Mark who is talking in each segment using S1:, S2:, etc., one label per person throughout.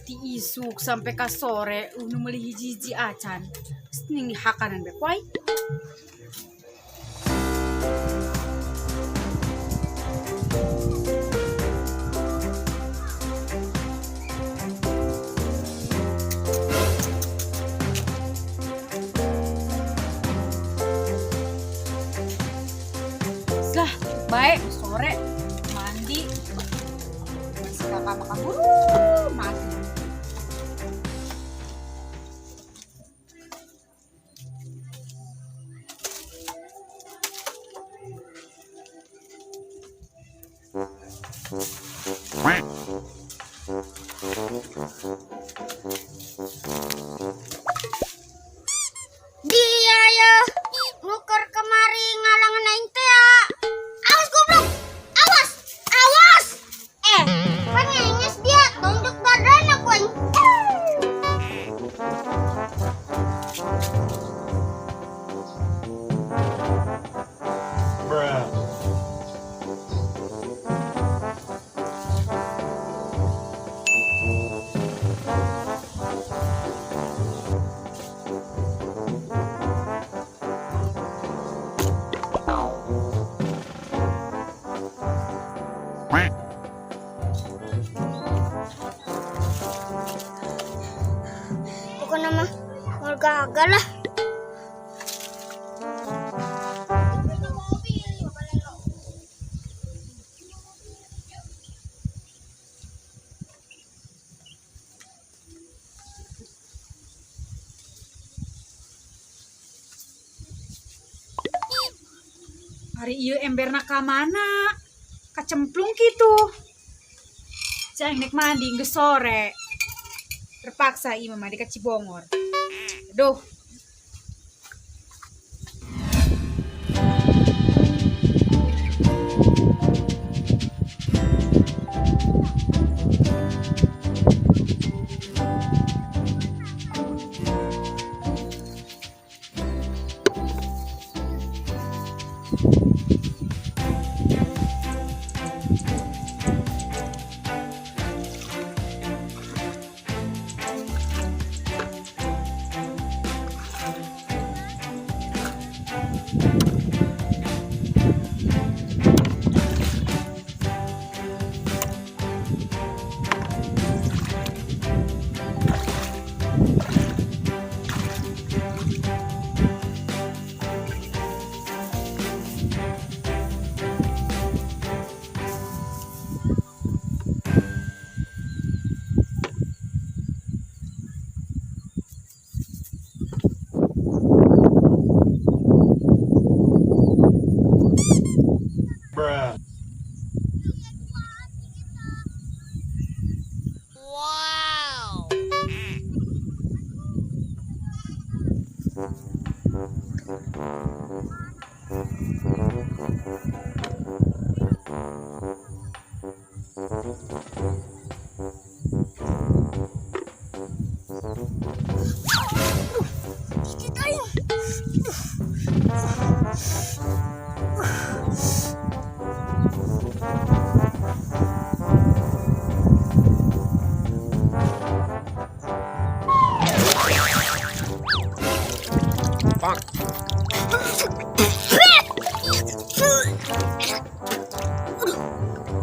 S1: ti isuk sampai ka sore unu meli hiji acan. Ning hakanan be kwai. Lah, baik sore mandi. Siapa makan buru mati.
S2: Dia ya nuker kemari ngalangan aing teh ya. Awas goblok. Awas. Awas. Pengenges dia tonjok badan aku aing. Pokona mah mau gagal lah.
S1: Hari ieu emberna ka mana? Kacemplung gitu. Cang nek mandi geus sore. Terpaksa ieu mandi ka Cibongor. Aduh.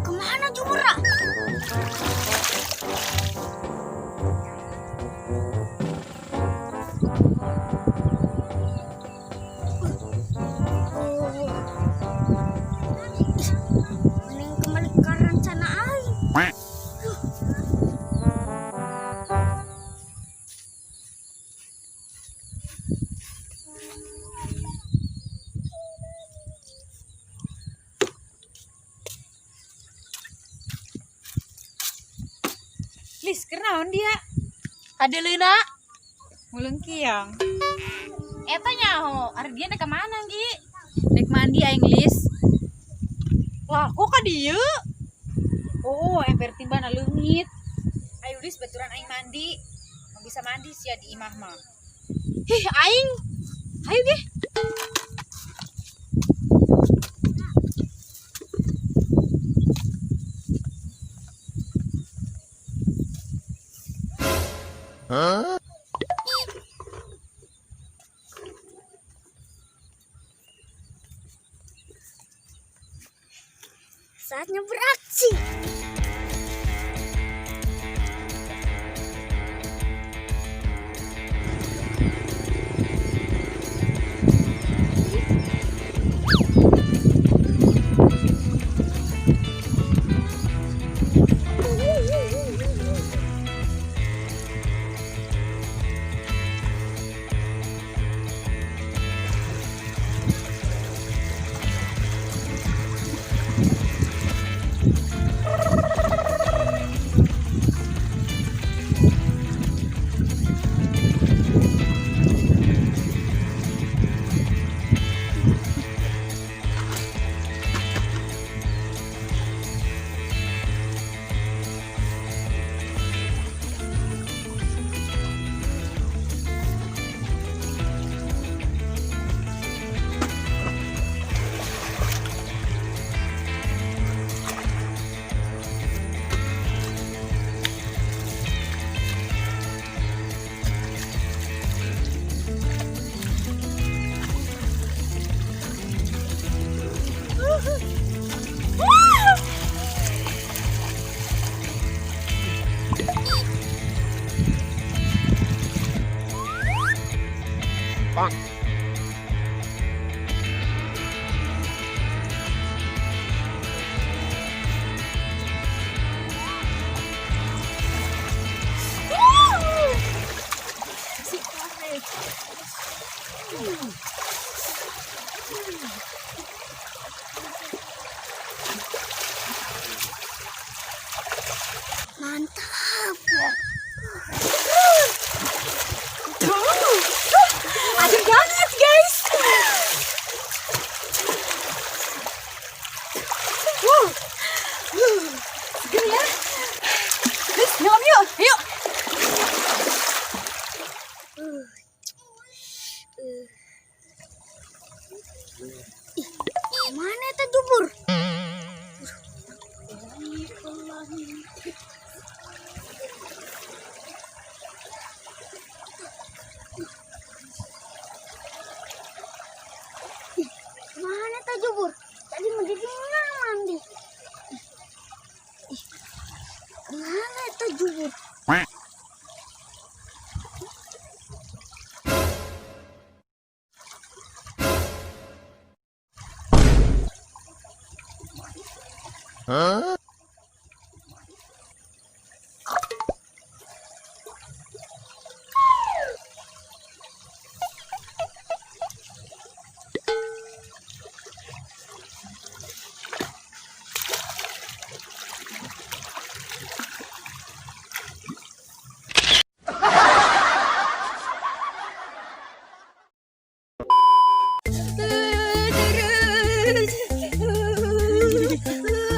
S2: Kemana Jumura? Mending kembali ke rencana aing.
S1: Lis, kenaon dia?
S3: Adelina,
S1: Mulung kiang.
S3: eta nyaho, Ardhi nek kemana Gi?
S1: Nek mandi aing Lis.
S3: Lah, kok ka dieu?
S1: Oh, ember timbana leungit. Ayo Lis, baturan aing mandi. Mau bisa mandi sia di imah mah.
S3: Hih, aing. Ayo ge.
S2: Saatnya beraksi. Mantap.
S1: Adem banget guys. Seger ya. Guys, nyelam yuk, yuk.
S2: Mana itu jubur? Mana itu jubur? Tadi mau jadi mandi. Mana itu jubur?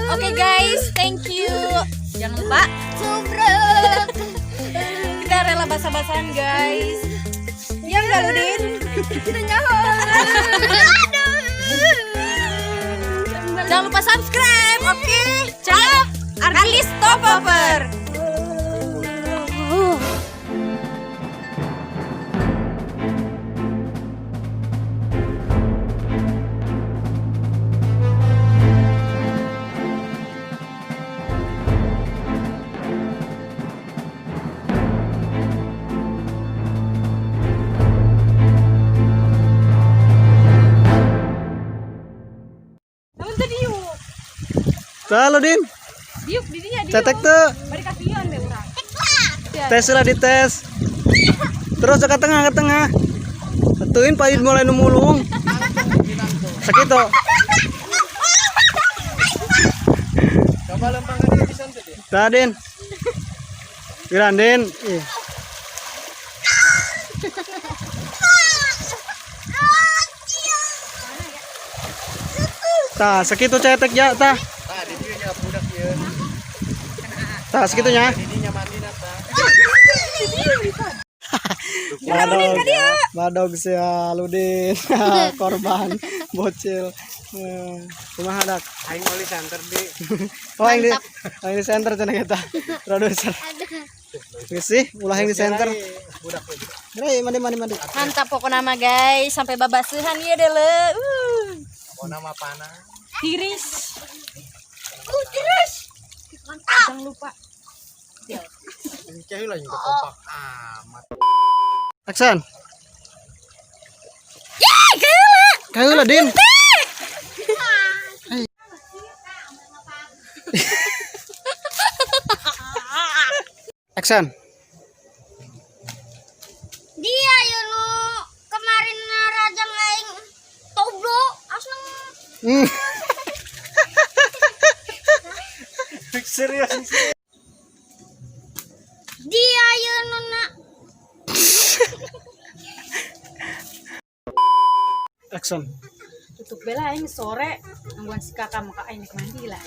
S3: Oke guys, thank you. Jangan lupa kita rela basah-basahan guys. Ya enggak lu Din? Jangan lupa subscribe, oke? Channel Ardhi Stopover.
S4: Halo Din,
S1: Diuk, didinya diuk.
S4: cetek tuh,
S1: Bari kapian deh urang.
S4: tes lah dites. Terus ke tengah. Atuin Pak Din mulai numulung. Sakitu.
S5: Coba lempangan dia bisa tuh dia.
S4: Tadin. Girandin. Ih. Tah, sakitu cetek ya, tah.
S5: Ah, di dia nya budak ya.
S4: Tah, sekitunya.
S5: Didinya mandi nata.
S4: Badog si Aludin. Korban bocil. Kumaha dak?
S5: Aing oli center di.
S4: Oh, ini center cenah kita. Produser. Geus sih, ulah yang di center.
S5: Budak lagi.
S4: Gerai mandi.
S3: Mantap pokona mah guys, sampai babasuhan ieu deh le.
S5: Mau nama panah.
S3: Tiris.
S2: Terus.
S3: Jangan lupa.
S5: Ini kayak lah juga kompak amat.
S4: Aksan. Kaheula Din. Aksan.
S2: Dia nu kemarin raja ngaing toblo asna.
S5: Serius.
S2: Dia nu na
S4: Aksan.
S1: Tutup bela aing sore ngangguan si kakak maka aing mandi lah.